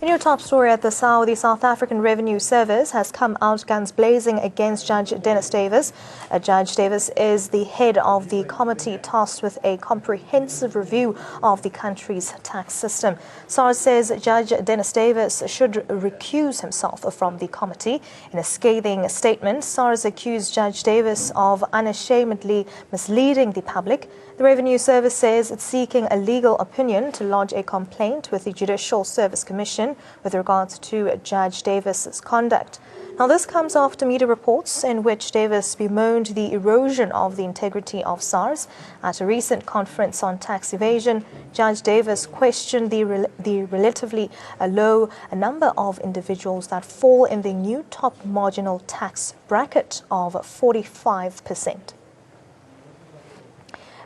In your top story at the South, the South African Revenue Service has come out guns blazing against Judge Dennis Davis. Judge Davis is the head of the committee tasked with a comprehensive review of the country's tax system. SARS says Judge Dennis Davis should recuse himself from the committee. In a scathing statement, SARS accused Judge Davis of unashamedly misleading the public. The Revenue Service says it's seeking a legal opinion to lodge a complaint with the Judicial Service Commission with regards to Judge Davis's conduct. Now, this comes after media reports in which Davis bemoaned the erosion of the integrity of SARS. At a recent conference on tax evasion, Judge Davis questioned the relatively low number of individuals that fall in the new top marginal tax bracket of 45%.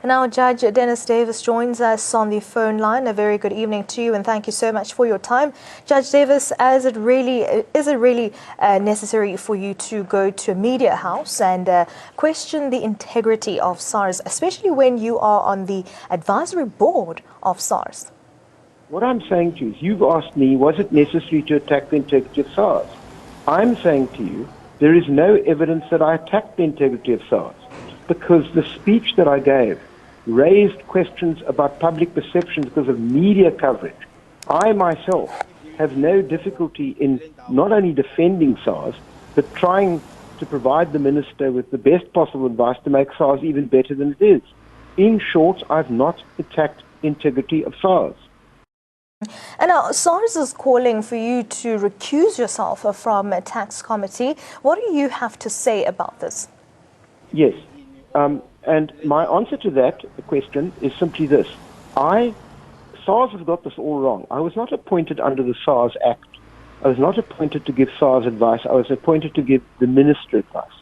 Now, Judge Dennis Davis joins us on the phone line. A very good evening to you, and thank you so much for your time. Judge Davis, is it really necessary for you to go to a media house and question the integrity of SARS, especially when you are on the advisory board of SARS? What I'm saying to you is, you've asked me, was it necessary to attack the integrity of SARS? I'm saying to you, there is no evidence that I attacked the integrity of SARS, because the speech that I gave raised questions about public perception because of media coverage. I myself have no difficulty in not only defending SARS, but trying to provide the minister with the best possible advice to make SARS even better than it is. In short, I've not attacked the integrity of SARS. And now, SARS is calling for you to recuse yourself from a tax committee. What do you have to say about this? Yes. And my answer to that question is simply this. SARS has got this all wrong. I was not appointed under the SARS Act. I was not appointed to give SARS advice. I was appointed to give the minister advice.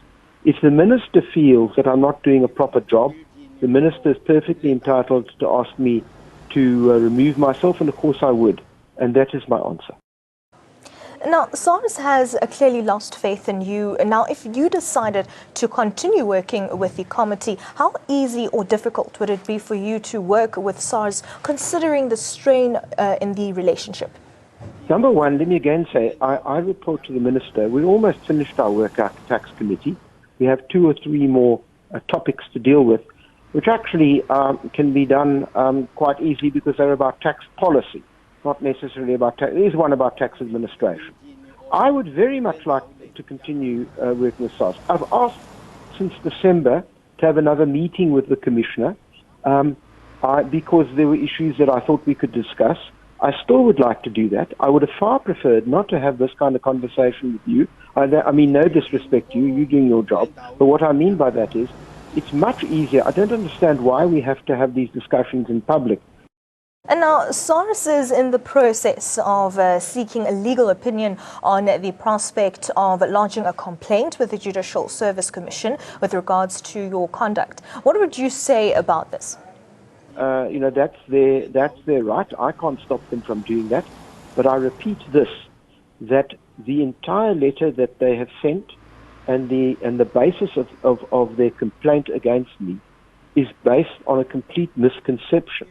If the minister feels that I'm not doing a proper job, the minister is perfectly entitled to ask me to remove myself, and of course I would. And that is my answer. Now, SARS has clearly lost faith in you. Now, if you decided to continue working with the committee, how easy or difficult would it be for you to work with SARS, considering the strain in the relationship? Number one, let me again say, I report to the minister. We almost finished our work at the tax committee. We have 2 or 3 more topics to deal with, which actually can be done quite easily because they're about tax policy. Not necessarily about tax. There is one about tax administration. I would very much like to continue working with SARS. I've asked since December to have another meeting with the Commissioner because there were issues that I thought we could discuss. I still would like to do that. I would have far preferred not to have this kind of conversation with you. I mean, no disrespect to you. You're doing your job. But what I mean by that is it's much easier. I don't understand why we have to have these discussions in public. And now, SARS is in the process of seeking a legal opinion on the prospect of lodging a complaint with the Judicial Service Commission with regards to your conduct. What would you say about this? That's their right. I can't stop them from doing that. But I repeat this, that the entire letter that they have sent and the basis of their complaint against me is based on a complete misconception.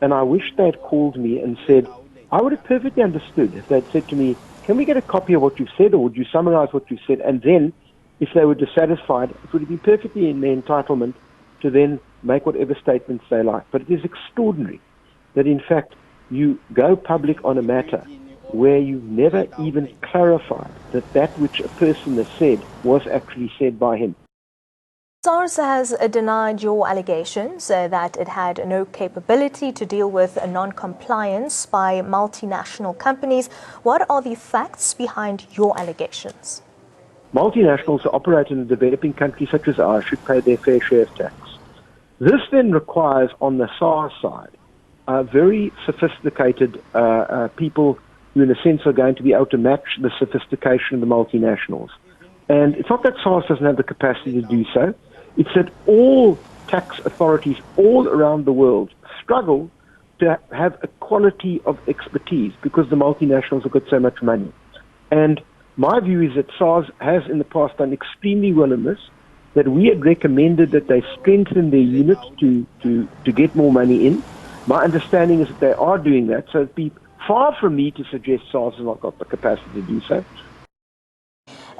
And I wish they had called me and said, I would have perfectly understood if they'd said to me, can we get a copy of what you've said, or would you summarize what you've said? And then, if they were dissatisfied, it would have been perfectly in their entitlement to then make whatever statements they like. But it is extraordinary that, in fact, you go public on a matter where you've never even clarified that which a person has said was actually said by him. SARS has denied your allegations that it had no capability to deal with non-compliance by multinational companies. What are the facts behind your allegations? Multinationals that operate in a developing country such as ours should pay their fair share of tax. This then requires, on the SARS side, very sophisticated people who, in a sense, are going to be able to match the sophistication of the multinationals. And it's not that SARS doesn't have the capacity to do so. It's that all tax authorities all around the world struggle to have a quality of expertise because the multinationals have got so much money. And my view is that SARS has in the past done extremely well in this, that we had recommended that they strengthen their unit to get more money in. My understanding is that they are doing that, so it'd be Far from me to suggest SARS has not got the capacity to do so.